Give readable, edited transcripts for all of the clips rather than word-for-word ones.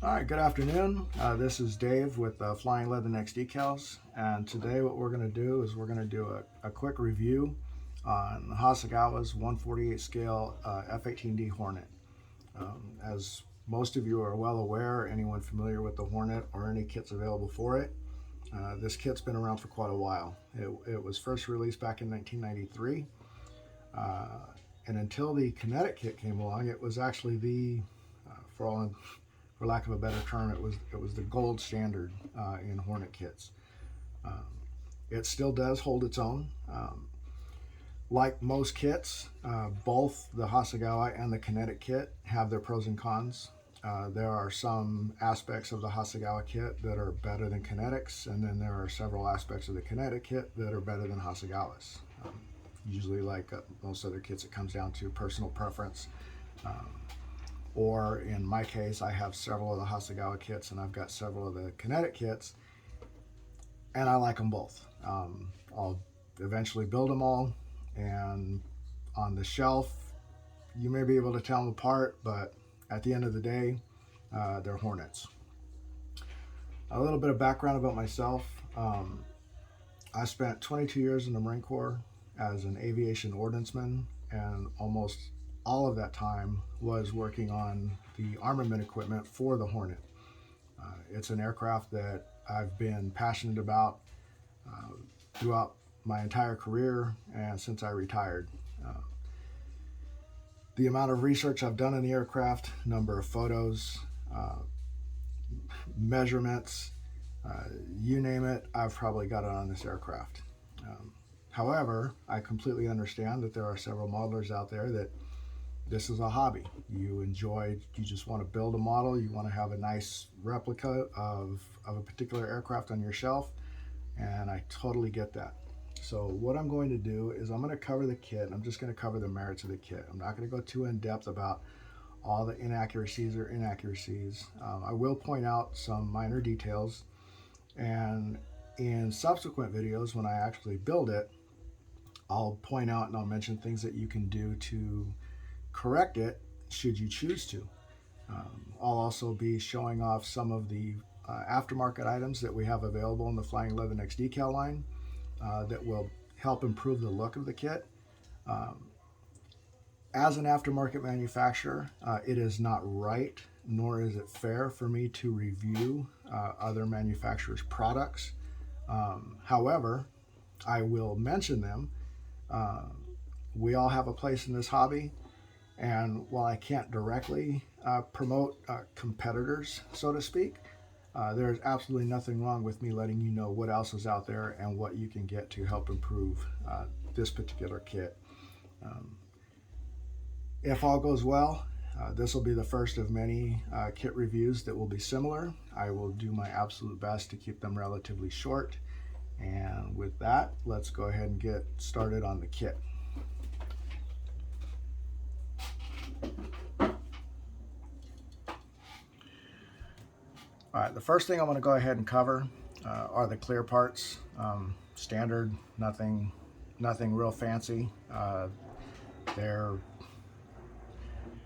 All right, good afternoon. This is Dave with Flying Leatherneck Decals, and today what we're going to do is we're going to do a quick review on Hasegawa's 148 scale F-18D Hornet. As most of you are well aware, anyone familiar with the Hornet or any kits available for it, this kit's been around for quite a while. It was first released back in 1993, and until the kinetic kit came along, it was actually for lack of a better term, it was the gold standard in Hornet kits. Um, it still does hold its own. Like most kits, both the Hasegawa and the kinetic kit have their pros and cons. There are some aspects of the Hasegawa kit that are better than kinetics, and then there are several aspects of the kinetic kit that are better than Hasegawa's. Usually, like most other kits, it comes down to personal preference. Or in my case, I have several of the Hasegawa kits and I've got several of the kinetic kits, and I like them both. I'll eventually build them all, and on the shelf, you may be able to tell them apart, but at the end of the day, they're Hornets. A little bit of background about myself. I spent 22 years in the Marine Corps as an aviation ordnanceman, and almost all of that time was working on the armament equipment for the Hornet. It's an aircraft that I've been passionate about throughout my entire career and since I retired. The amount of research I've done in the aircraft, number of photos, measurements, you name it, I've probably got it on this aircraft. However, I completely understand that there are several modelers out there that this is a hobby. You just want to build a model, you want to have a nice replica of a particular aircraft on your shelf, and I totally get that. So what I'm going to do is I'm going to cover the kit, and I'm just going to cover the merits of the kit. I'm not going to go too in depth about all the inaccuracies. I will point out some minor details, and in subsequent videos when I actually build it, I'll point out and I'll mention things that you can do to correct it should you choose to. I'll also be showing off some of the aftermarket items that we have available in the Flying Leatherneck decal line that will help improve the look of the kit. As an aftermarket manufacturer, it is not right nor is it fair for me to review other manufacturers' products. However, I will mention them. We all have a place in this hobby, and while I can't directly promote competitors, so to speak, there's absolutely nothing wrong with me letting you know what else is out there and what you can get to help improve this particular kit. If all goes well, this will be the first of many kit reviews that will be similar. I will do my absolute best to keep them relatively short. And with that, let's go ahead and get started on the kit. All right, the first thing I want to go ahead and cover are the clear parts. Standard, nothing real fancy. They're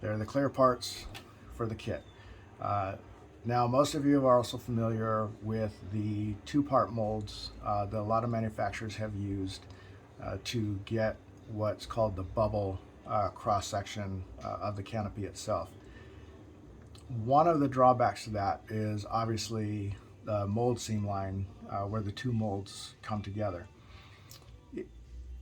the clear parts for the kit. Now, most of you are also familiar with the two-part molds that a lot of manufacturers have used to get what's called the bubble cross-section of the canopy itself. One of the drawbacks to that is obviously the mold seam line where the two molds come together.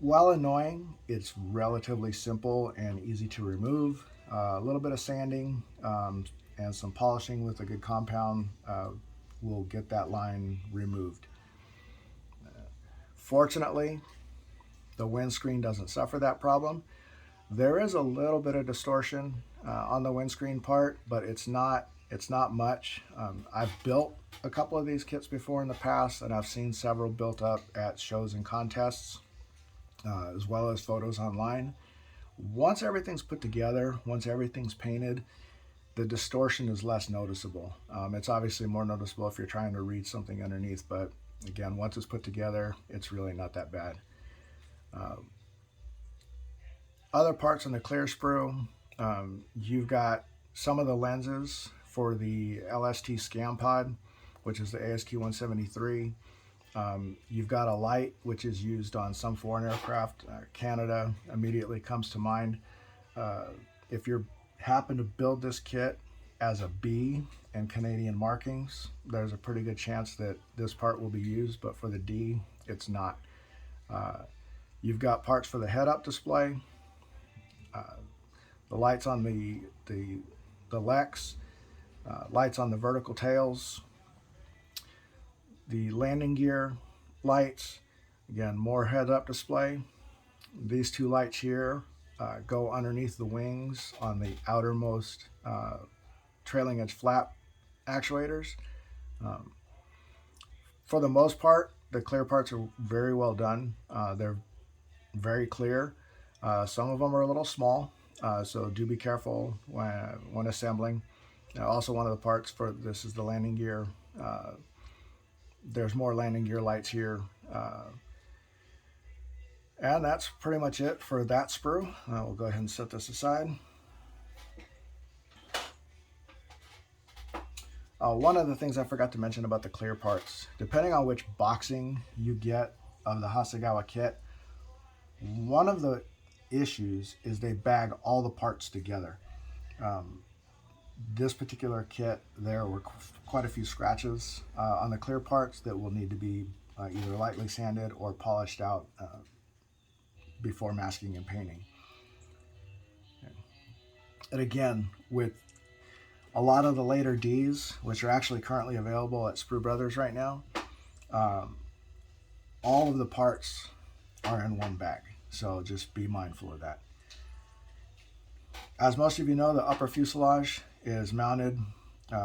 While annoying, it's relatively simple and easy to remove. A little bit of sanding and some polishing with a good compound will get that line removed. Fortunately, the windscreen doesn't suffer that problem. There is a little bit of distortion on the windscreen part, but it's not much. I've built a couple of these kits before in the past, and I've seen several built up at shows and contests, as well as photos online. Once everything's put together, once everything's painted, the distortion is less noticeable. It's obviously more noticeable if you're trying to read something underneath, but again, once it's put together, it's really not that bad. Other parts on the clear sprue, you've got some of the lenses for the LST scan pod, which is the ASQ-173. You've got a light, which is used on some foreign aircraft. Canada immediately comes to mind. If you happen to build this kit as a B in Canadian markings, there's a pretty good chance that this part will be used, but for the D, it's not. You've got parts for the head-up display, the lights on the Lex, lights on the vertical tails, the landing gear lights, again, more head-up display. These two lights here go underneath the wings on the outermost trailing edge flap actuators. For the most part, the clear parts are very well done. They're very clear. Some of them are a little small, so do be careful when assembling. Also, one of the parts for this is the landing gear. There's more landing gear lights here. And that's pretty much it for that sprue. We'll go ahead and set this aside. One of the things I forgot to mention about the clear parts, depending on which boxing you get of the Hasegawa kit, one of the issues is they bag all the parts together. This particular kit, there were quite a few scratches on the clear parts that will need to be either lightly sanded or polished out before masking and painting. And again, with a lot of the later Ds, which are actually currently available at Sprue Brothers right now, all of the parts are in one bag, so just be mindful of that. As most of you know, the upper fuselage is mounted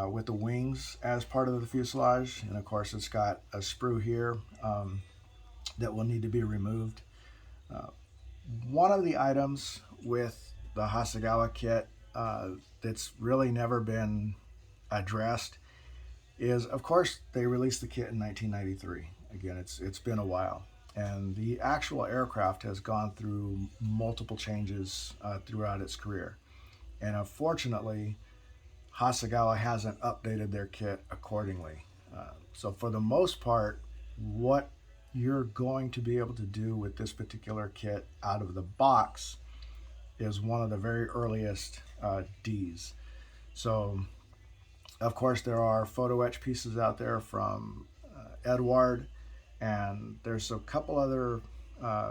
with the wings as part of the fuselage, and of course it's got a sprue here that will need to be removed. One of the items with the Hasegawa kit that's really never been addressed is, of course, they released the kit in 1993. Again, it's been a while, and the actual aircraft has gone through multiple changes throughout its career, and unfortunately Hasegawa hasn't updated their kit accordingly. So for the most part, what you're going to be able to do with this particular kit out of the box is one of the very earliest Ds. So of course there are photo etch pieces out there from Edward, and there's a couple other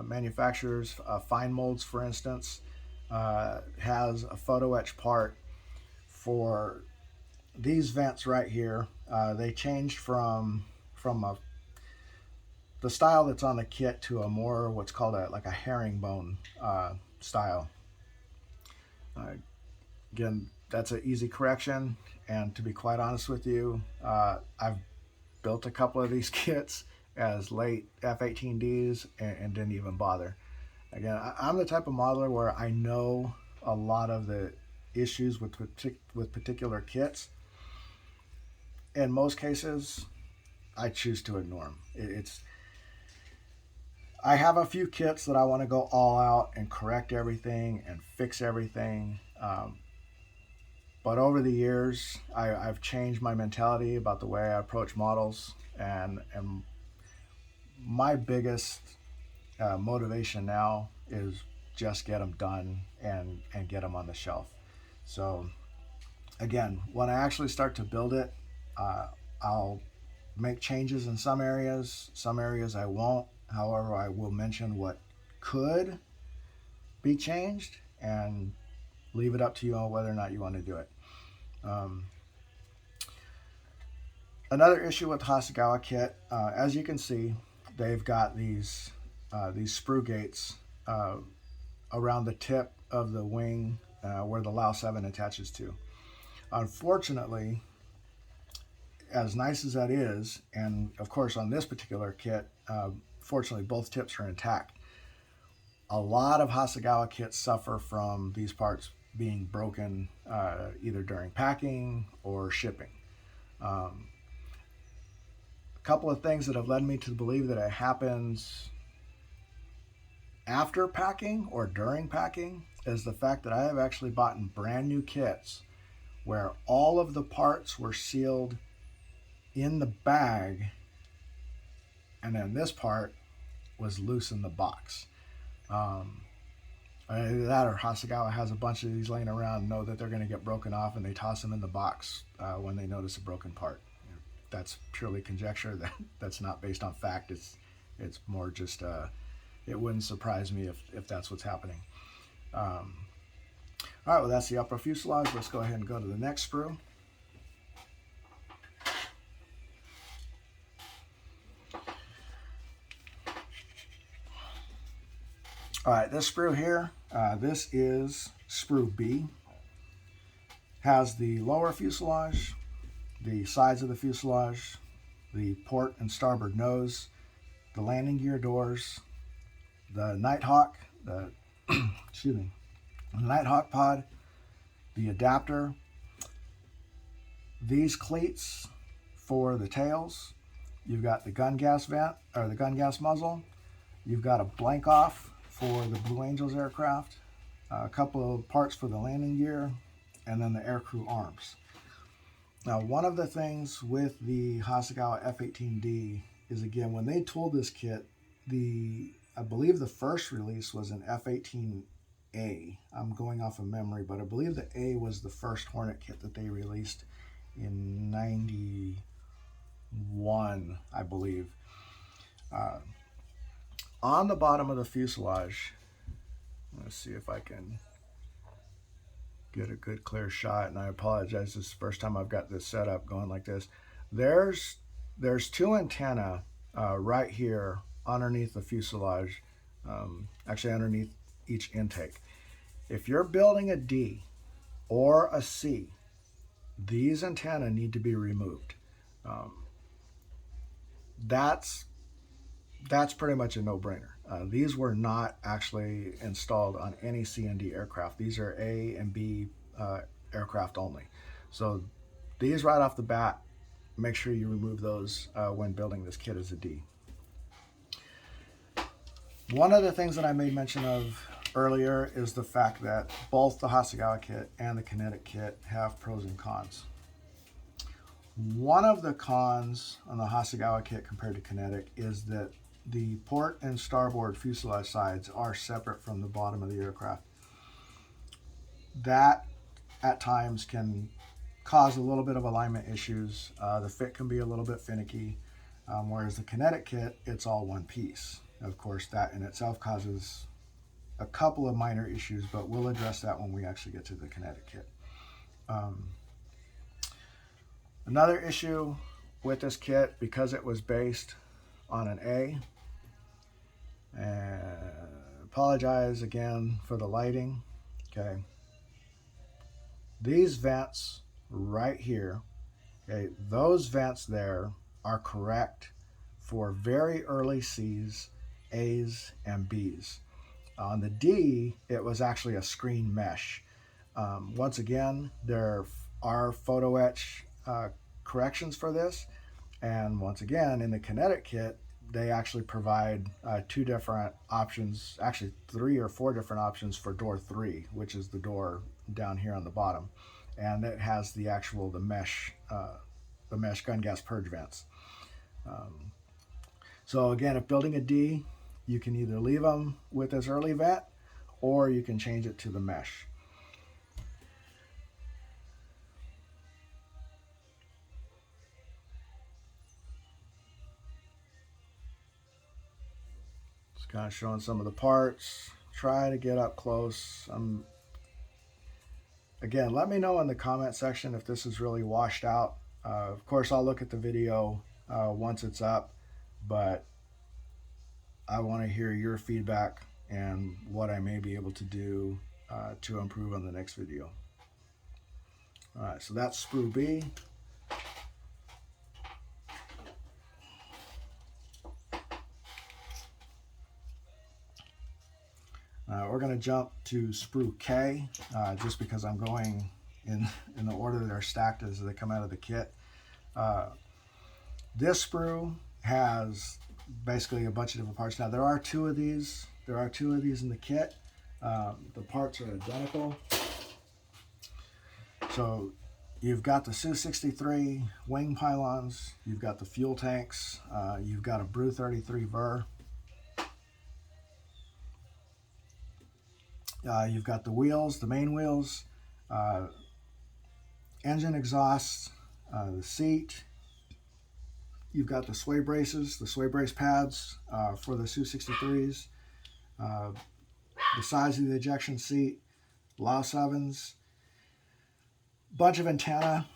manufacturers. Fine Molds, for instance, has a photo etch part for these vents right here. They changed from the style that's on the kit to a more what's called like a herringbone style. Again, that's an easy correction, and to be quite honest with you, I've built a couple of these kits as late F-18Ds and didn't even bother. Again, I'm the type of modeler where I know a lot of the issues with particular kits. In most cases, I choose to ignore them. I have a few kits that I want to go all out and correct everything and fix everything. But over the years, I've changed my mentality about the way I approach models, and my biggest motivation now is just get them done and get them on the shelf. So again, when I actually start to build it, I'll make changes in some areas I won't. However, I will mention what could be changed and leave it up to you on whether or not you want to do it. Another issue with the Hasegawa kit, as you can see, they've got these sprue gates around the tip of the wing where the LAU 7 attaches to. Unfortunately, as nice as that is, and of course on this particular kit, fortunately both tips are intact. A lot of Hasegawa kits suffer from these parts being broken either during packing or shipping. A couple of things that have led me to believe that it happens after packing or during packing is the fact that I have actually bought brand new kits where all of the parts were sealed in the bag, and then this part was loose in the box. Either that or Hasegawa has a bunch of these laying around and know that they're going to get broken off, and they toss them in the box when they notice a broken part. That's purely conjecture. That's not based on fact. It's more just, it wouldn't surprise me if that's what's happening. All right, well, that's the upper fuselage. Let's go ahead and go to the next sprue. All right, this sprue here, this is Sprue B. Has the lower fuselage, the sides of the fuselage, the port and starboard nose, the landing gear doors, the Nighthawk, the excuse me, the Nighthawk pod, the adapter, these cleats for the tails. You've got the gun gas vent, or the gun gas muzzle. You've got a blank off for the Blue Angels aircraft, a couple of parts for the landing gear, and then the aircrew arms. Now, one of the things with the Hasegawa F-18D is, again, when they tooled this kit, I believe the first release was an F-18A. I'm going off of memory, but I believe the A was the first Hornet kit that they released in '91, I believe. On the bottom of the fuselage, let's see if I can get a good clear shot, and I apologize, this is the first time I've got this set up going like this. There's two antennae right here underneath the fuselage, actually underneath each intake. If you're building a D or a C, these antennae need to be removed. That's pretty much a no-brainer. These were not actually installed on any C and D aircraft. These are A and B aircraft only. So these right off the bat, make sure you remove those when building this kit as a D. One of the things that I made mention of earlier is the fact that both the Hasegawa kit and the Kinetic kit have pros and cons. One of the cons on the Hasegawa kit compared to Kinetic is that the port and starboard fuselage sides are separate from the bottom of the aircraft. That at times can cause a little bit of alignment issues. The fit can be a little bit finicky, whereas the Kinetic kit, it's all one piece. Of course, that in itself causes a couple of minor issues, but we'll address that when we actually get to the Kinetic kit. Another issue with this kit, because it was based on an A, and apologize again for the lighting, okay, these vents right here, okay, those vents there are correct for very early C's, A's, and B's. On the D, it was actually a screen mesh. Once again, there are photo etch corrections for this, and once again, in the Kinetic kit, they actually provide two different options, actually 3 or 4 different options for door 3, which is the door down here on the bottom, and it has the actual the mesh gun gas purge vents. So again, if building a D, you can either leave them with this early vent, or you can change it to the mesh. Just kind of showing some of the parts. Try to get up close. Again, let me know in the comment section if this is really washed out. Of course, I'll look at the video once it's up, but I want to hear your feedback and what I may be able to do to improve on the next video. All right, so that's Sprue B. We're going to jump to Sprue K, just because I'm going in the order that they're stacked as they come out of the kit. This sprue has basically a bunch of different parts. Now there are 2 of these. There are 2 of these in the kit. The parts are identical. So You've got the Su-63 wing pylons, you've got the fuel tanks, you've got a Sprue 33 Ver. You've got the wheels, the main wheels, engine exhausts, the seat. You've got the sway braces, the sway brace pads for the Su-63s, the size of the ejection seat, Lao 7s, bunch of antenna,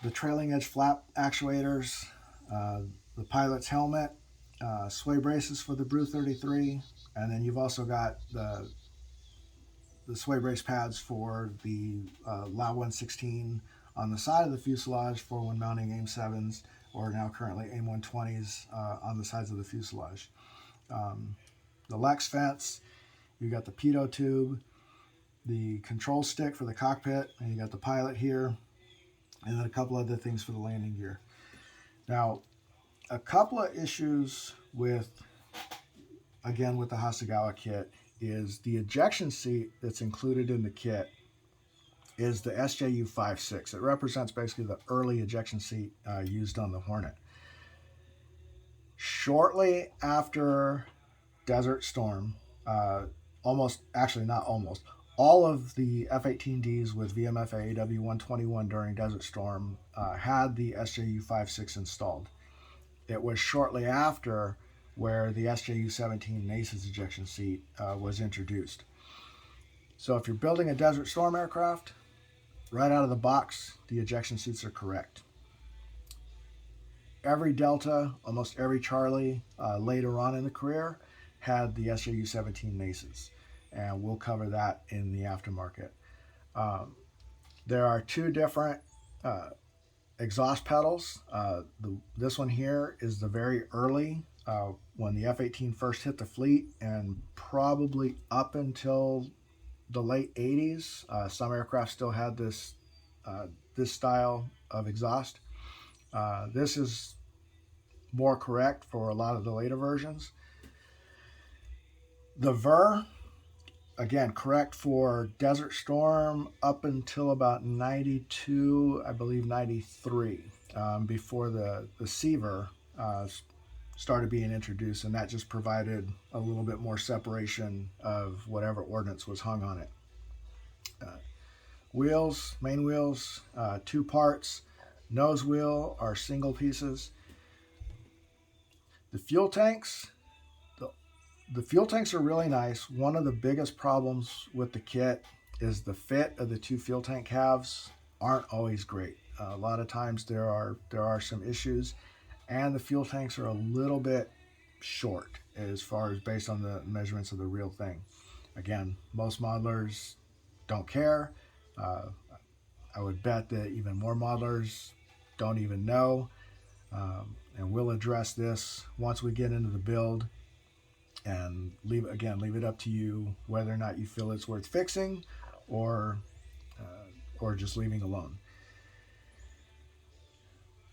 the trailing edge flap actuators, the pilot's helmet, sway braces for the Sprue 33, and then you've also got the sway brace pads for the Lao 116 on the side of the fuselage for when mounting AIM-7s, or now currently AIM-120s on the sides of the fuselage. The Lex fence, you got the pitot tube, the control stick for the cockpit, and you got the pilot here, and then a couple other things for the landing gear. Now, a couple of issues with the Hasegawa kit is the ejection seat that's included in the kit is the SJU-56. It represents basically the early ejection seat used on the Hornet. Shortly after Desert Storm, all of the F-18Ds with VMFA AW121 during Desert Storm had the SJU-56 installed. It was shortly after where the SJU-17 NACES ejection seat was introduced. So if you're building a Desert Storm aircraft, right out of the box, the ejection seats are correct. Every Delta, almost every Charlie later on in the career had the SJU-17 NACES, and we'll cover that in the aftermarket. There are two different exhaust pedals. This one here is the very early, when the F-18 first hit the fleet, and probably up until the late 80s. Some aircraft still had this style of exhaust. This is more correct for a lot of the later versions. The Ver, again, correct for Desert Storm up until about 92, I believe 93, before the Seaver started being introduced, and that just provided a little bit more separation of whatever ordnance was hung on it. Wheels, main wheels, two parts. Nose wheel are single pieces. The fuel tanks, the fuel tanks are really nice. One of the biggest problems with the kit is the fit of the two fuel tank halves aren't always great. A lot of times there are some issues, and the fuel tanks are a little bit short as far as based on the measurements of the real thing. Again, most modelers don't care. I would bet that even more modelers don't even know, and we'll address this once we get into the build, and leave it up to you whether or not you feel it's worth fixing or just leaving alone.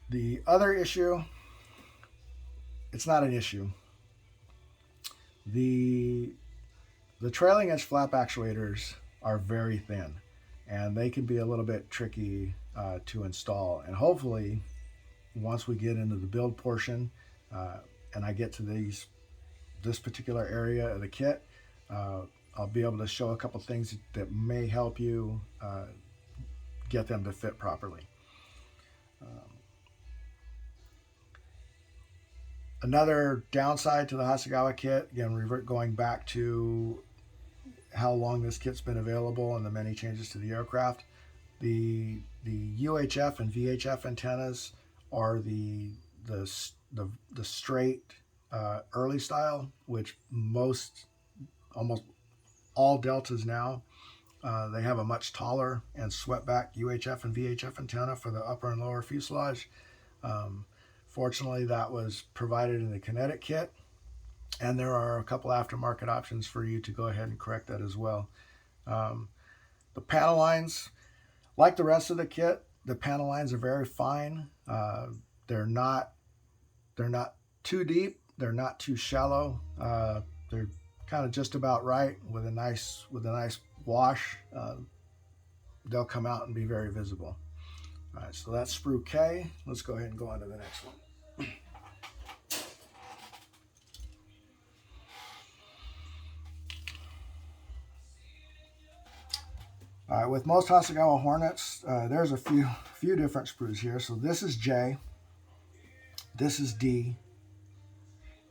The other issue, it's not an issue. The trailing edge flap actuators are very thin, and they can be a little bit tricky to install. And hopefully, once we get into the build portion and I get to this particular area of the kit, I'll be able to show a couple things that may help you get them to fit properly. Another downside to the Hasegawa kit, again, going back to how long this kit's been available and the many changes to the aircraft, the UHF and VHF antennas are the straight early style, which almost all Deltas now, they have a much taller and swept back UHF and VHF antenna for the upper and lower fuselage. Fortunately, that was provided in the Kinetic kit, and there are a couple aftermarket options for you to go ahead and correct that as well. The panel lines, like the rest of the kit, the panel lines are very fine. They're not too deep. They're not too shallow. They're kind of just about right with a nice wash. They'll come out and be very visible. All right, so that's Sprue K. Let's go ahead and go on to the next one. All right, with most Hasegawa Hornets, there's a few different sprues here. So this is J, this is D,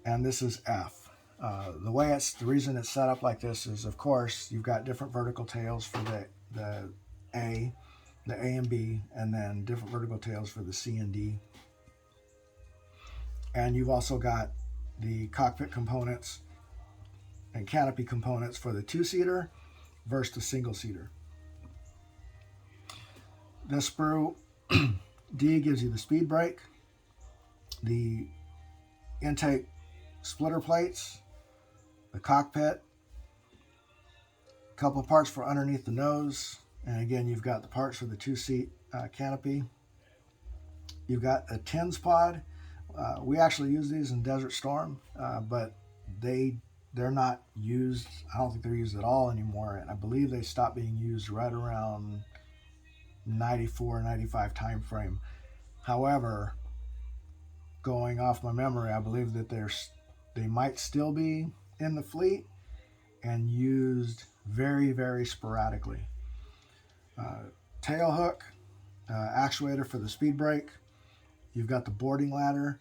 and this is F. The reason it's set up like this is, of course, you've got different vertical tails for the A and B, and then different vertical tails for the C and D. And you've also got the cockpit components and canopy components for the two-seater versus the single-seater. This Sprue D gives you the speed brake, the intake splitter plates, the cockpit, a couple of parts for underneath the nose, and again you've got the parts for the two-seat canopy. You've got a TINS pod. We actually use these in Desert Storm, but they're not used. I don't think they're used at all anymore, and I believe they stopped being used right around 94, 95 time frame. However, going off my memory, I believe that they might still be in the fleet and used very, very sporadically. Tail hook, actuator for the speed brake. You've got the boarding ladder.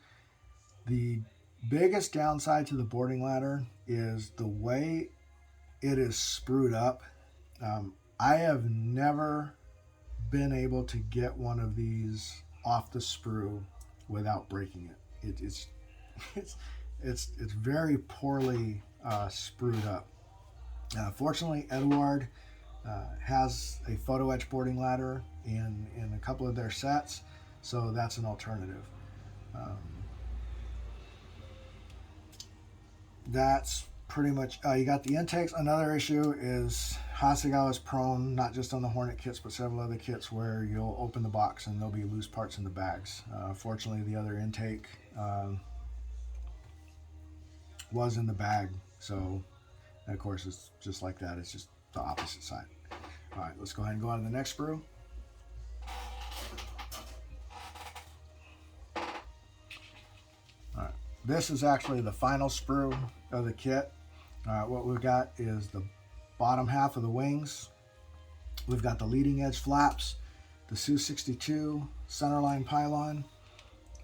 The biggest downside to the boarding ladder is the way it is sprued up. I have never been able to get one of these off the sprue without breaking it. It's very poorly sprued up. Fortunately, Eduard has a photo etch boarding ladder in a couple of their sets, so that's an alternative. That's pretty much, you got the intakes. Another issue is Hasegawa is prone, not just on the Hornet kits, but several other kits, where you'll open the box and there'll be loose parts in the bags. Fortunately, the other intake was in the bag, so of course it's just like that. It's just the opposite side. All right, let's go ahead and go on to the next sprue. All right, this is actually the final sprue of the kit. What we've got is the bottom half of the wings. We've got the leading edge flaps, the Su-62 centerline pylon,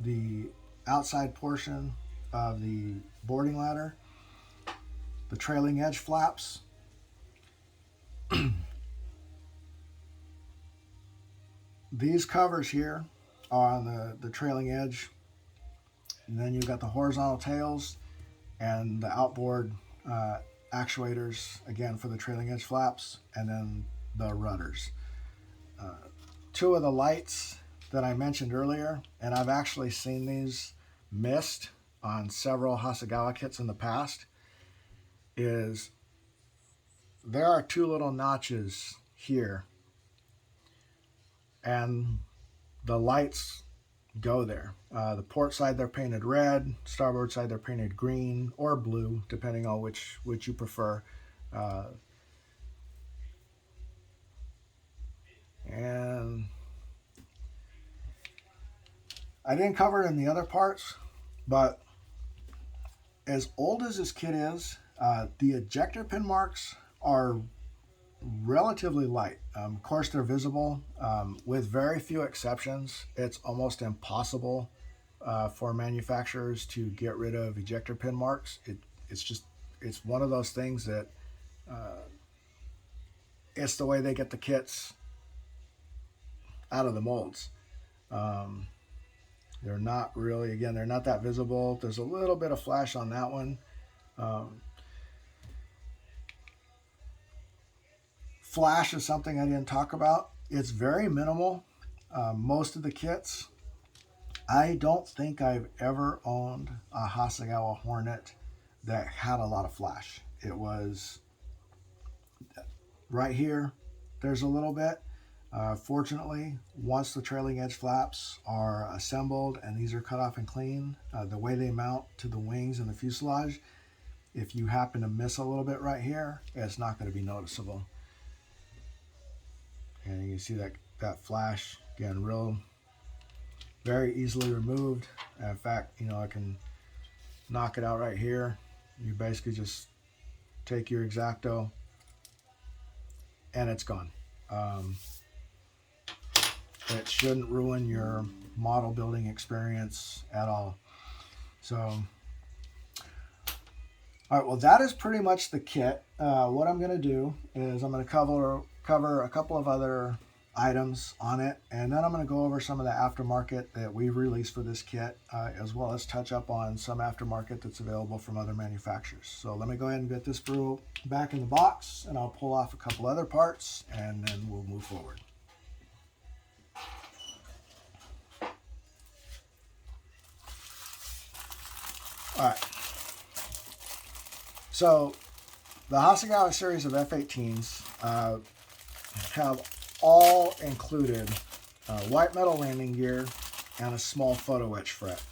the outside portion of the boarding ladder, the trailing edge flaps, these covers here are on the trailing edge, and then you've got the horizontal tails and the outboard actuators, again for the trailing edge flaps, and then the rudders. Two of the lights that I mentioned earlier, and I've actually seen these missed on several Hasegawa kits in the past, is there are two little notches here, and the lights go there. The port side they're painted red, starboard side they're painted green or blue, depending on which you prefer. And I didn't cover it in the other parts, but as old as this kit is, the ejector pin marks are relatively light. Of course, they're visible. With very few exceptions, it's almost impossible for manufacturers to get rid of ejector pin marks. It's one of those things that it's the way they get the kits out of the molds. They're not really, again, they're not that visible. There's a little bit of flash on that one. Flash is something I didn't talk about. It's very minimal. Most of the kits, I don't think I've ever owned a Hasegawa Hornet that had a lot of flash. It was right here, there's a little bit. Fortunately, once the trailing edge flaps are assembled and these are cut off and clean, the way they mount to the wings and the fuselage, if you happen to miss a little bit right here, it's not going to be noticeable. And you can see that flash Again, very easily removed. In fact, I can knock it out right here. You basically just take your X-Acto and it's gone. It shouldn't ruin your model building experience at all. So, all right, well, that is pretty much the kit. What I'm going to do is I'm going to cover a couple of other items on it, and then I'm going to go over some of the aftermarket that we've released for this kit, as well as touch up on some aftermarket that's available from other manufacturers. So let me go ahead and get this Sprue back in the box, and I'll pull off a couple other parts, and then we'll move forward. All right. So the Hasegawa series of F-18s have all included white metal landing gear and a small photo etch fret.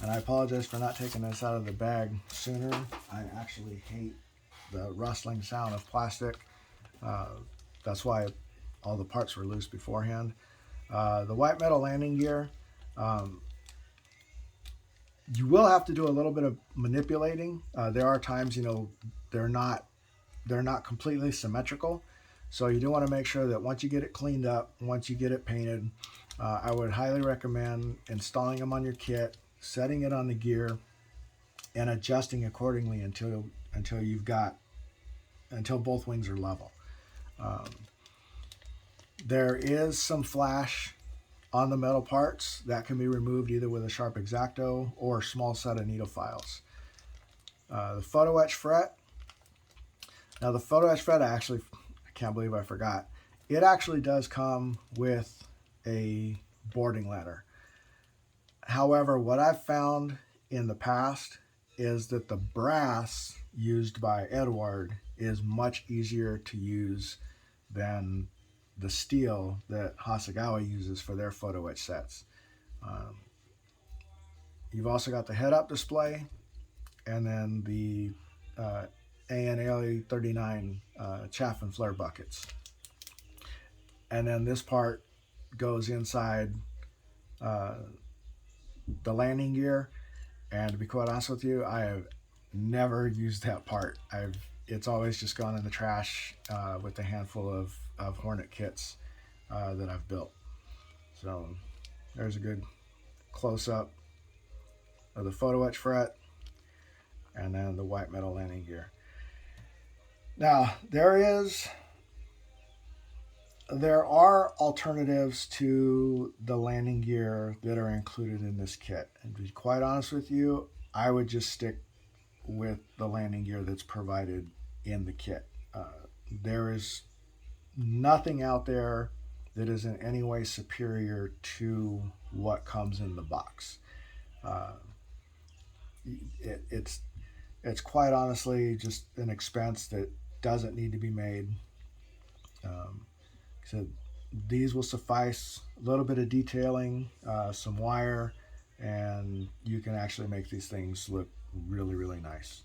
And I apologize for not taking this out of the bag sooner. I actually hate the rustling sound of plastic. That's why all the parts were loose beforehand. The white metal landing gear, you will have to do a little bit of manipulating. There are times, they're not completely symmetrical. So you do want to make sure that once you get it cleaned up, once you get it painted, I would highly recommend installing them on your kit, setting it on the gear, and adjusting accordingly until both wings are level. There is some flash on the metal parts that can be removed either with a sharp X-Acto or a small set of needle files. The photo etch fret. Now the photo etch fret, I can't believe I forgot. It actually does come with a boarding ladder. However, what I've found in the past is that the brass used by Edward is much easier to use than the steel that Hasegawa uses for their photo etch sets. You've also got the head-up display, and then the A-39 chaff and flare buckets. And then this part goes inside the landing gear. And to be quite honest with you, I have never used that part. It's always just gone in the trash with a handful of Hornet kits that I've built. So there's a good close-up of the photo etch fret and then the white metal landing gear. Now, there are alternatives to the landing gear that are included in this kit. And to be quite honest with you, I would just stick with the landing gear that's provided in the kit. There is nothing out there that is in any way superior to what comes in the box. It's quite honestly just an expense that doesn't need to be made. So these will suffice. A little bit of detailing, some wire, and you can actually make these things look really, really nice.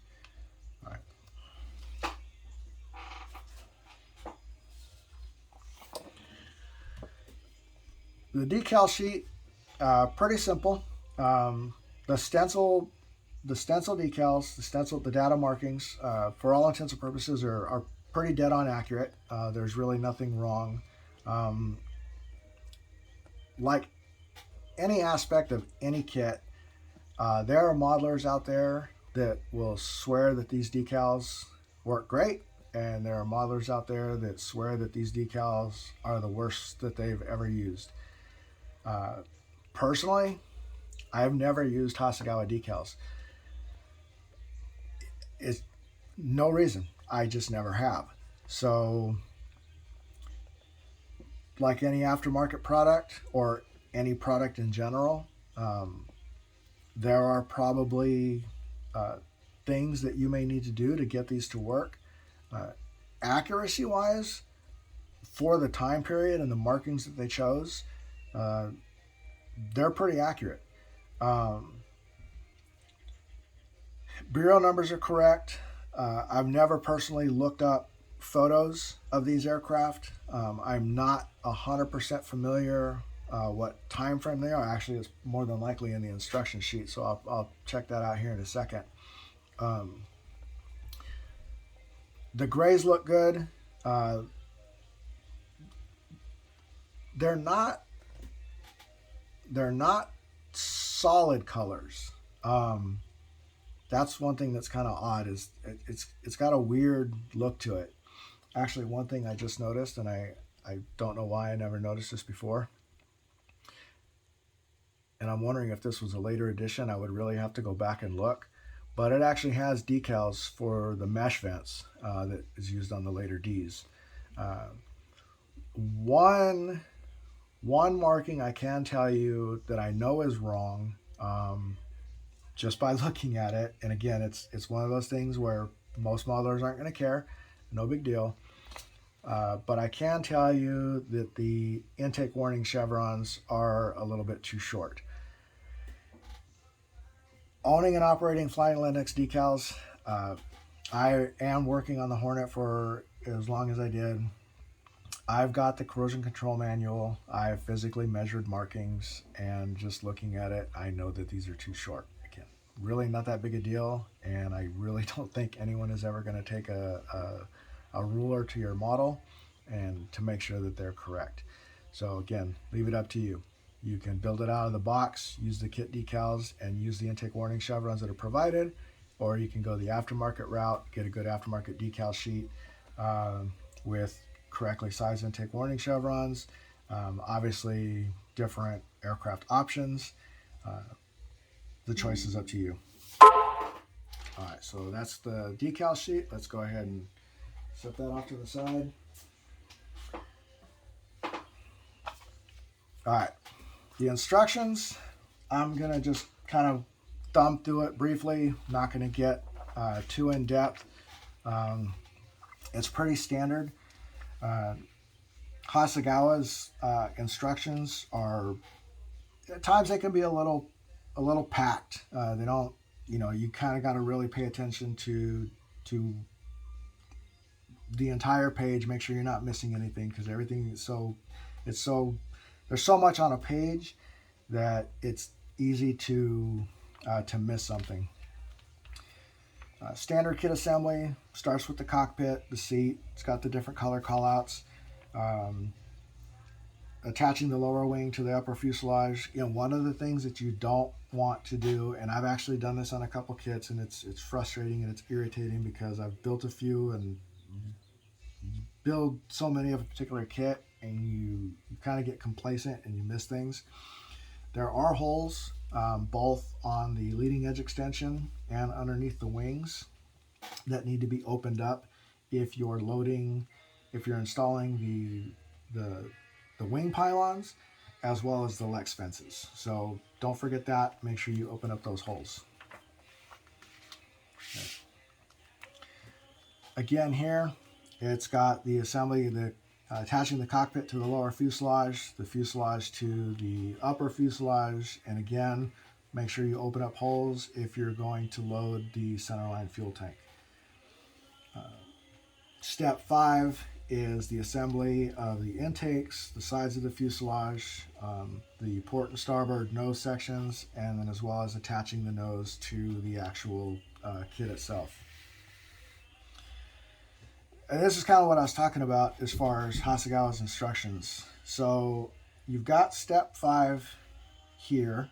All right. The decal sheet, pretty simple. The stencil decals, the data markings, for all intents and purposes are pretty dead on accurate. There's really nothing wrong. Like any aspect of any kit, there are modelers out there that will swear that these decals work great, and there are modelers out there that swear that these decals are the worst that they've ever used. Personally, I've never used Hasegawa decals. It's no reason. I just never have. So, like any aftermarket product or any product in general, there are probably things that you may need to do to get these to work. Accuracy-wise, for the time period and the markings that they chose, they're pretty accurate. Bureau numbers are correct. I've never personally looked up photos of these aircraft. I'm not 100% familiar what time frame they are. Actually, it's more than likely in the instruction sheet, so I'll check that out here in a second. The grays look good. They're not solid colors. That's one thing that's kind of odd, is it's got a weird look to it. Actually, one thing I just noticed, and I don't know why I never noticed this before, and I'm wondering if this was a later edition. I would really have to go back and look, but it actually has decals for the mesh vents that is used on the later Ds. One marking I can tell you that I know is wrong, just by looking at it, and again, it's one of those things where most modelers aren't going to care, no big deal. But I can tell you that the intake warning chevrons are a little bit too short. Owning and operating Flying Linux decals, I am working on the Hornet for as long as I did. I've got the corrosion control manual. I've physically measured markings, and just looking at it, I know that these are too short. Again, really not that big a deal, and I really don't think anyone is ever going to take a ruler to your model and to make sure that they're correct. So again, leave it up to you. You can build it out of the box, use the kit decals, and use the intake warning chevrons that are provided, or you can go the aftermarket route, get a good aftermarket decal sheet with correctly sized intake warning chevrons. Obviously, different aircraft options. The choice is up to you. All right, so that's the decal sheet. Let's go ahead and set that off to the side. All right, the instructions, I'm gonna just kind of thumb through it briefly. Not gonna get too in depth. It's pretty standard. Hasegawa's instructions are, at times they can be a little packed. They don't, you kind of got to really pay attention to the entire page. Make sure you're not missing anything, because everything is there's so much on a page that it's easy to miss something. Standard kit assembly starts with the cockpit, the seat. It's got the different color callouts. Attaching the lower wing to the upper fuselage. One of the things that you don't want to do, and I've actually done this on a couple kits, and it's frustrating and it's irritating, because I've built a few, and you build so many of a particular kit, and you kind of get complacent and you miss things. There are holes both on the leading edge extension and underneath the wings that need to be opened up if you're installing the wing pylons as well as the Lex fences. So don't forget that. Make sure you open up those holes. Okay. Again, here it's got the assembly, attaching the cockpit to the lower fuselage, the fuselage to the upper fuselage, and again, make sure you open up holes if you're going to load the centerline fuel tank. Step 5 is the assembly of the intakes, the sides of the fuselage, the port and starboard nose sections, and then as well as attaching the nose to the actual kit itself. And this is kind of what I was talking about as far as Hasegawa's instructions. So you've got step 5 here,